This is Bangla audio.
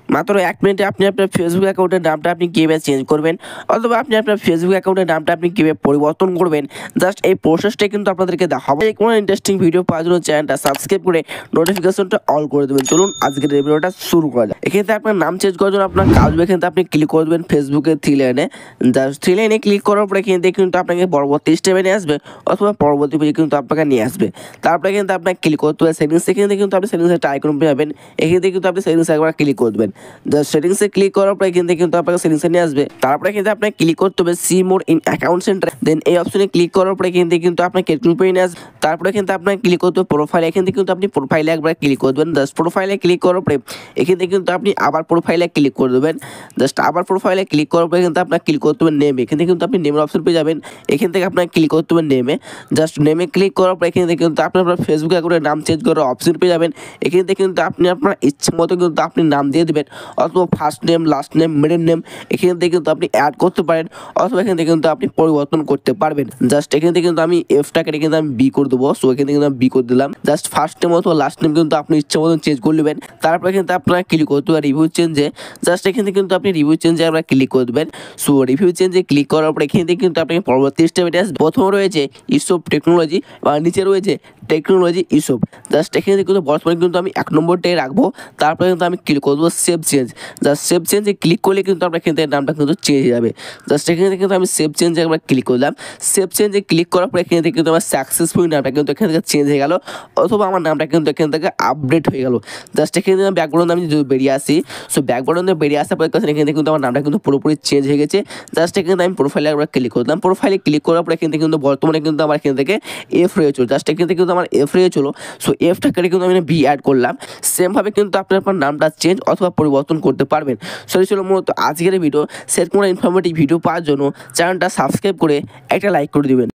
মাত্র 1 মিনিটে আপনি আপনার ফেসবুক অ্যাকাউন্টের নামটা আপনি কিভাবে চেঞ্জ করবেন অথবা আপনি আপনার ফেসবুক অ্যাকাউন্টের নামটা আপনি কিভাবে পরিবর্তন করবেন, জাস্ট এই প্রসেসটাই কিন্তু আপনাদেরকে দেখাবো। এই কোনো ইন্টারেস্টিং ভিডিও পাওয়ার জন্য চ্যানেলটা সাবস্ক্রাইব করে নোটিফিকেশনটা অল করে দেবেন। চলুন আজকের এই ভিডিওটা শুরু করা যাক। এক্ষেত্রে আপনার নাম চেঞ্জ করার জন্য আপনার কাজ হবে, এখানে আপনি ক্লিক করে দেবেন ফেসবুকের থ্রি লাইনে। জাস্ট থ্রি লাইনে ক্লিক করার পরে কিন্তু আপনাকে পরবর্তী স্টেপে নিয়ে আসবে অথবা পরবর্তী পেজে কিন্তু আপনাকে নিয়ে আসবে। তারপরে কিন্তু আপনাকে ক্লিক করতে হবে সেটিংস, এখানে কিন্তু আপনি সেটিংসের একটা আইকন পেয়ে যাবেন। এখানে কিন্তু আপনি সেটিংসে একবার ক্লিক করে দেবেন। জাস্ট সেটিংসে ক্লিক করার পরে কিন্তু আপনাকে সেটিংসে নিয়ে আসবে। তারপরে কিন্তু আপনাকে ক্লিক করতে হবে see more in account centre. Then এই অপশনে ক্লিক করার পরে কিন্তু আপনাকে একটু পেয়ে নিয়ে আসবে। তারপরে কিন্তু আপনাকে ক্লিক করতে হবে প্রোফাইল, এখান থেকে কিন্তু আপনি প্রোফাইলে একবার ক্লিক করে দেবেন। জাস্ট প্রোফাইলে ক্লিক করার পরে এখান থেকে কিন্তু আপনি আবার প্রোফাইলে ক্লিক করে দেবেন। জাস্ট আবার প্রোফাইলে ক্লিক করার পরে কিন্তু আপনাকে ক্লিক করতে হবে নেম, এখান থেকে কিন্তু আপনি নেমের অপশন পেয়ে যাবেন। এখান থেকে আপনাকে ক্লিক করতে হবে নেমে। জাস্ট নেমে ক্লিক করার পরে এখান থেকে কিন্তু আপনি আপনার ফেসবুক অ্যাকাউন্টের নাম চেঞ্জ করার অপশন পেয়ে যাবেন। এখান থেকে কিন্তু আপনি আপনার ইচ্ছে মতো কিন্তু আপনি নাম দিয়ে দেবেন, অথবা first name, last name, middle name এখান থেকে কিন্তু আপনি অ্যাড করতে পারেন, অথবা এখান থেকে কিন্তু আপনি পরিবর্তন করতে পারবেন। জাস্ট এখান থেকে কিন্তু আমি এফটাকে কিন্তু আমি বি করে দেবো। সো এখান থেকে কিন্তু আমি বি করে দিলাম। জাস্ট ফার্স্ট নেম অথবা লাস্ট নেম কিন্তু আপনি ইচ্ছে মতন চেঞ্জ করে নেবেন। তারপরে কিন্তু আপনারা ক্লিক করতে হবে রিভিউ চেঞ্জে। জাস্ট এখান থেকে কিন্তু আপনি রিভিউ চেঞ্জে আপনারা ক্লিক করে দেবেন। সো রিভিউ চেঞ্জে ক্লিক করার পরে এখান থেকে কিন্তু আপনাকে পরবর্তী স্টেপে আসবে। প্রথমে রয়েছে ইসব টেকনোলজি বা নিচে রয়েছে টেকনোলজি ইসব। জাস্ট এখান থেকে কিন্তু বর্তমানে কিন্তু আমি 1 নম্বরটাই রাখবো। তারপরে কিন্তু আমি ক্লিক করবো সেভ চেঞ্জ। জাস্ট সেভ চেঞ্জে ক্লিক করলে কিন্তু আপনার এখান থেকে নামটা কিন্তু চেঞ্জ হয়ে যাবে। জাস্ট এখান থেকে কিন্তু আমি সেভ চেঞ্জে একবার ক্লিক করলাম। সেভ চেঞ্জে ক্লিক করার পরে এখান থেকে কিন্তু আমার সাকসেসফুল নামটা কিন্তু এখান থেকে চেঞ্জ হয়ে গেল, অথবা আমার নামটা কিন্তু এখান থেকে আপডেট হয়ে গেল। জাস্ট এখানে থেকে ব্যাকগ্রাউন্ডে আমি যদি বেরিয়ে আসি, সো ব্যাকগ্রাউন্ডে বেরিয়ে আসার পরে এখান থেকে কিন্তু আমার নামটা কিন্তু পুরোপুরি চেঞ্জ হয়ে গেছে। জাস্ট এখানে আমি প্রোফাইলে একবার ক্লিক করলাম। প্রোফাইলে ক্লিক করার পরে এখান থেকে কিন্তু বর্তমানে কিন্তু আমার এখান থেকে এফ রয়েছিল। জাস্ট এখান থেকে কিন্তু আমার এফ রয়েছিল। সো এফটা কেটে কিন্তু আমি বি অ্যাড করলাম। সেমভাবে কিন্তু আপনি আপনার নামটা চেঞ্জ অথবা পরিবর্তন করতে পারবেন। সো এই ছিল মূলত আজকের ভিডিও। সেরকম ইনফরমেটিভ ভিডিও পাওয়ার জন্য চ্যানেলটা সাবস্ক্রাইব করে একটা লাইক করে দিবেন।